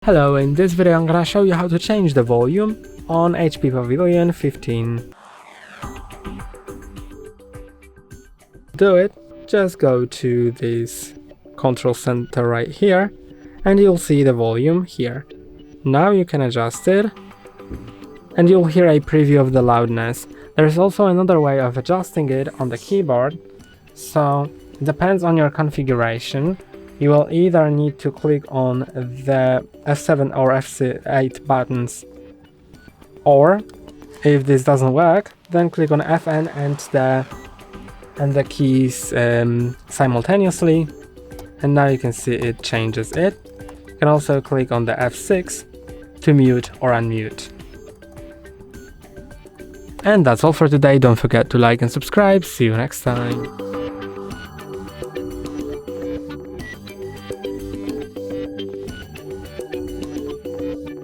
Hello, in this video I'm gonna show you how to change the volume on HP Pavilion 15. To do it, just go to this control center right here and you'll see the volume here. Now you can adjust it and you'll hear a preview of the loudness. There's also another way of adjusting it on the keyboard, so it depends on your configuration. You will either need to click on the F7 or F8 buttons, or if this doesn't work, then click on Fn and the keys simultaneously, and now you can see it changes it. You can also click on the F6 to mute or unmute. And that's all for today. Don't forget to like and subscribe. See you next time.